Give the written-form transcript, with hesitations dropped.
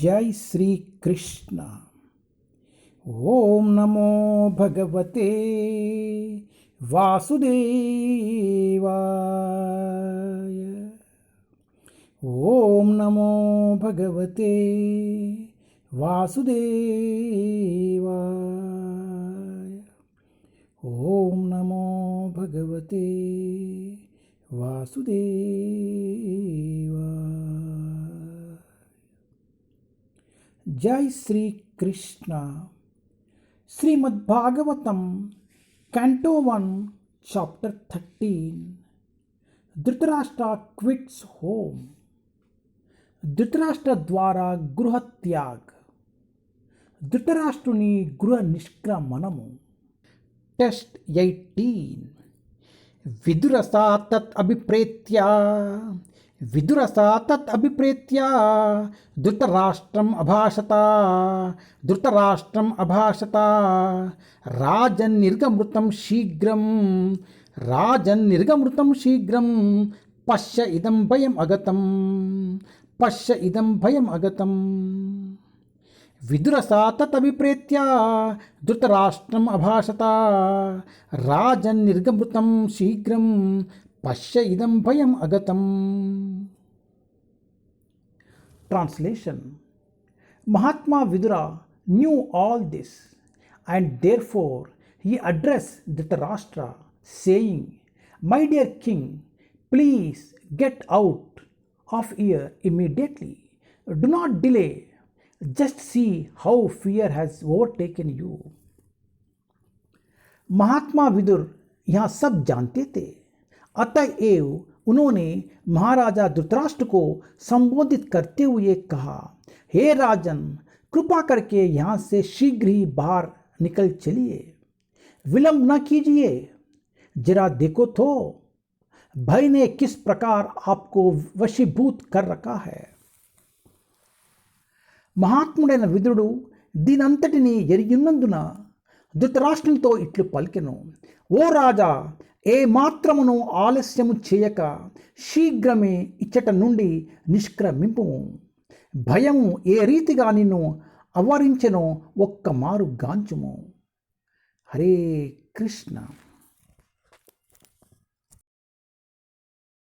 जय श्री कृष्ण। ओम नमो भगवते वासुदेवाय। ओम नमो भगवते वासुदेवाय। ओम नमो भगवते वासुदेवाय। जय Shri Krishna. Shrimad Bhagavatam canto 1 chapter 13। Dhritarashtra quits home. Dhritarashtra ద్వారా గృహత్యాగ్. ధృతరాష్ట్రుని గృహ నిష్క్రమణము. టెస్ట్ 18. విదురసా తత్ అభిప్రేత్య ధృతరాష్ట్రం అభాషత రాజన్నిర్గమృతం శీఘ్రం పశ్య ఇదం భయం అగతం. విదురసా తత్ అభిప్రేత్య ధృతరాష్ట్రం అభాషత రాజన్నిర్గమృతం శీఘ్రం పశ్య ఇదం భయం అగతం. Translation. Mahatma Vidura knew all this, and therefore he addressed Dhritarashtra, saying, "My dear king, please get out of here immediately. Do not delay. Just see how fear has overtaken you." महात्मा विदुर यहाँ सब जानते थे, अतएव उन्होंने महाराजा धृतराष्ट्र को संबोधित करते हुए कहा, हे राजन, कृपा करके यहाँ से शीघ्र ही बाहर निकल चलिए, विलंब न कीजिए। जरा देखो तो भय ने किस प्रकार आपको वशीभूत कर रखा है. మహాత్ముడైన విదురుడు దీనంతటిని ఎరిగినందున ధృతరాష్ట్రునితో ఇట్లు పలికెను, ఓ రాజా, ఏ మాత్రమును ఆలస్యము చేయక శీఘ్రమే ఇచ్చట నుండి నిష్క్రమింపుము. భయము ఏ రీతిగా నిన్ను ఆవరించెనో ఒక్క మారు గాంచుము. హరే కృష్ణ.